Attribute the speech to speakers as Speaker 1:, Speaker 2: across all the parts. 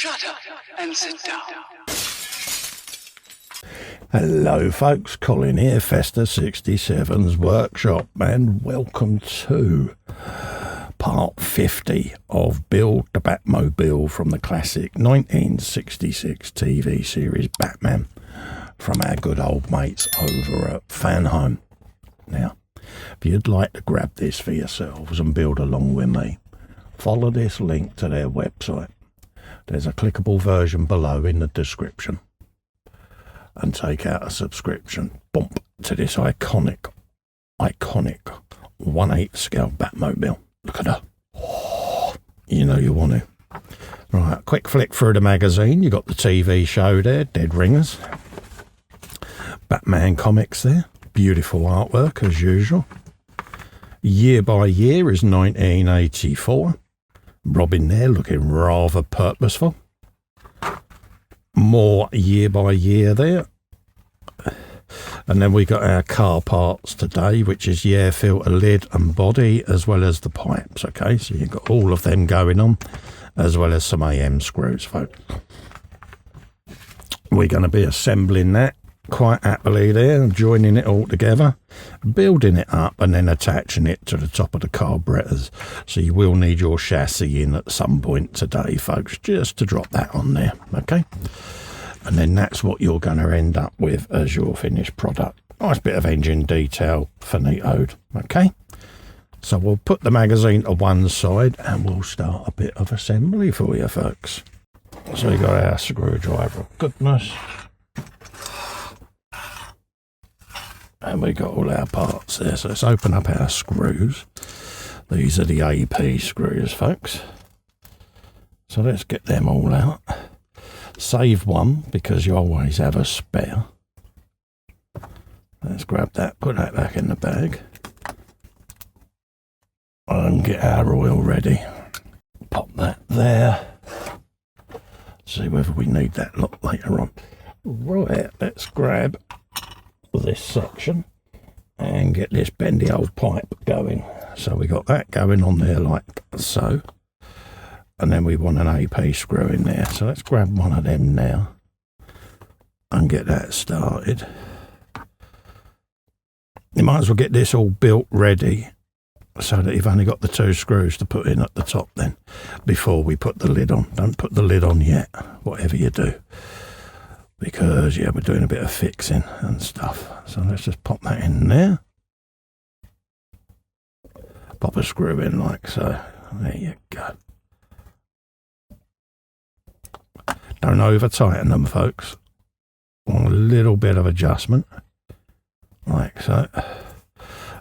Speaker 1: Shut up and sit down.
Speaker 2: Hello folks, Colin here, Festa 67's workshop, and welcome to part 50 of Build the Batmobile from the classic 1966 TV series Batman from our good old mates over at Fanhome. Now, if you'd like to grab this for yourselves and build along with me, follow this link to their website. There's a clickable version below in the description. And take out a subscription, bump, to this iconic 1/8 scale Batmobile. Look at her. Oh, you know you want to. Right, quick flick through the magazine. You got the TV show there, Dead Ringers. Batman comics there. Beautiful artwork as usual. Year by year is 1984. Robin there looking rather purposeful. More year by year there. And then we got our car parts today, which is the air filter lid and body, as well as the pipes. Okay, so you've got all of them going on, as well as some AM screws, folks. We're going to be assembling that quite happily there, joining it all together, building it up, and then attaching it to the top of the carburetors. So you will need your chassis in at some point today, folks, just to drop that on there, okay? And then that's what you're going to end up with as your finished product. Nice bit of engine detail, finitoed, okay? So we'll put the magazine to one side and we'll start a bit of assembly for you, folks. So we got our screwdriver of goodness. And we got all our parts there. So let's open up our screws. These are the AP screws, folks. So let's get them all out. Save one, because you always have a spare. Let's grab that, put that back in the bag. And get our oil ready. Pop that there. See whether we need that lot later on. Right, let's grab this section and get this bendy old pipe going. So we got that going on there like so, and then we want an AP screw in there. So let's grab one of them now and get that started. You might as well get this all built ready so that you've only got the two screws to put in at the top then, before we put the lid on. Don't put the lid on yet, whatever you do, because yeah, we're doing a bit of fixing and stuff. So let's just pop that in there. Pop a screw in like so. There you go. Don't over tighten them, folks. A little bit of adjustment like so,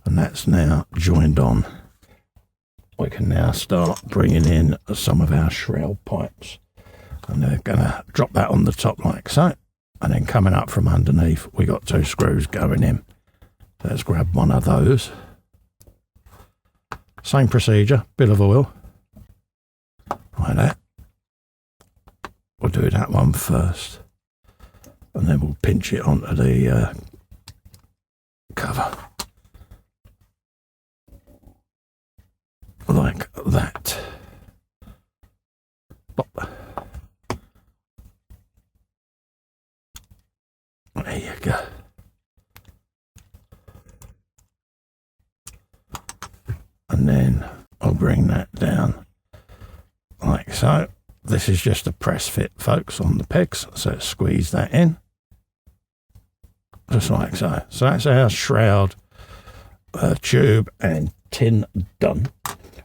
Speaker 2: and that's now joined on. We can now start bringing in some of our shroud pipes, and they're gonna drop that on the top like so. And then coming up from underneath, we got two screws going in. Let's grab one of those. Same procedure, bit of oil. Like that. We'll do that one first. And then we'll pinch it onto the cover. Like that. Pop. There you go. And then I'll bring that down like so. This is just a press fit, folks, on the pegs. So let's squeeze that in. Just like so. So that's our shroud, tube and tin done.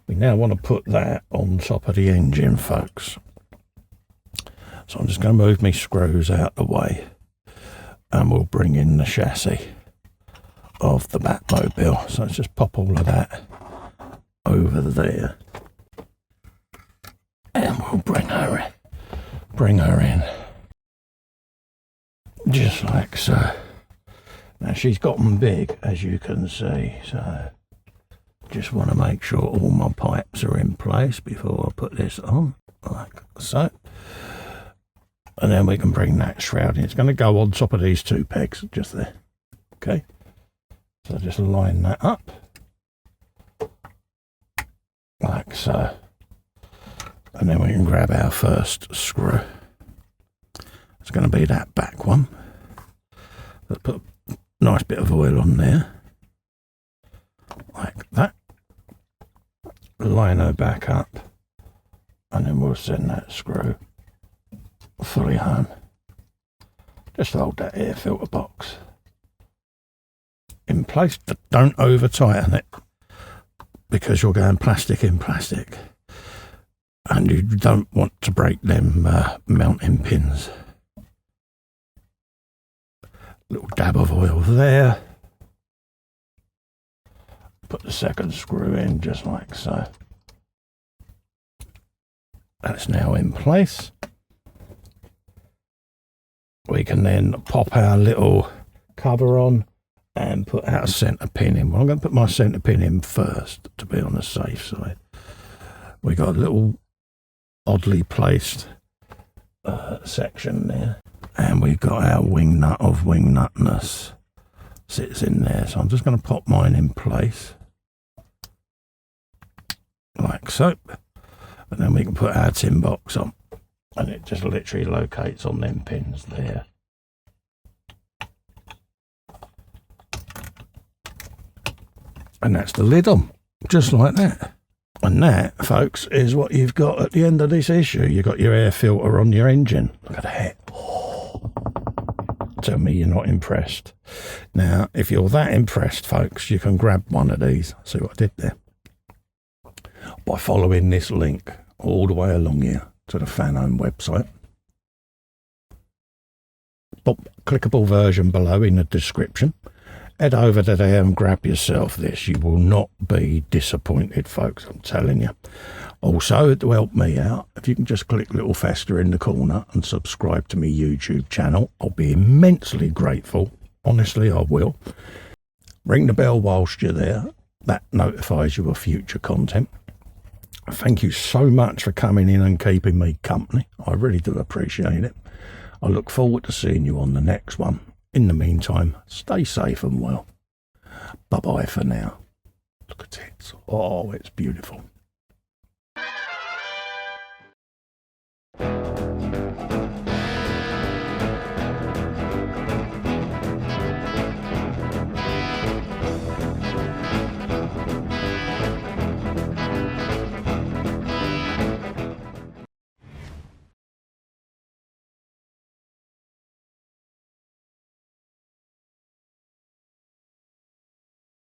Speaker 2: We now want to put that on top of the engine, folks. So I'm just going to move my screws out the way. And we'll bring in the chassis of the Batmobile. So let's just pop all of that over there. And we'll bring her in. Just like so. Now she's gotten big, as you can see. So just want to make sure all my pipes are in place before I put this on. Like so. And then we can bring that shroud in. It's going to go on top of these two pegs, just there. Okay. So just line that up. Like so. And then we can grab our first screw. It's going to be that back one. Let's put a nice bit of oil on there, like that. Line her back up, and then we'll send that screw fully home. Just hold that air filter box in place, but don't over tighten it, because you're going plastic in plastic, and you don't want to break them mounting pins. Little dab of oil there. Put the second screw in just like so. That's now in place. We can then pop our little cover on and put our centre pin in. Well, I'm going to put my centre pin in first to be on the safe side. We got a little oddly placed section there, and we've got our wing nut of wing nutness sits in there. So I'm just going to pop mine in place like so, and then we can put our tin box on, and it just literally locates on them pins there. And that's the lid on, just like that. And that, folks, is what you've got at the end of this issue. You've got your air filter on your engine. Look at that. Oh. Tell me you're not impressed. Now, if you're that impressed, folks, you can grab one of these. See what I did there? By following this link all the way along here to the Fanhome website. Clickable version below in the description. Head over to there and grab yourself this. You will not be disappointed, folks, I'm telling you. Also, to help me out, if you can just click little Fester in the corner and subscribe to my YouTube channel, I'll be immensely grateful. Honestly, I will. Ring the bell whilst you're there. That notifies you of future content. Thank you so much for coming in and keeping me company. I really do appreciate it. I look forward to seeing you on the next one. In the meantime, stay safe and well. Bye-bye for now. Look at it. Oh, it's beautiful.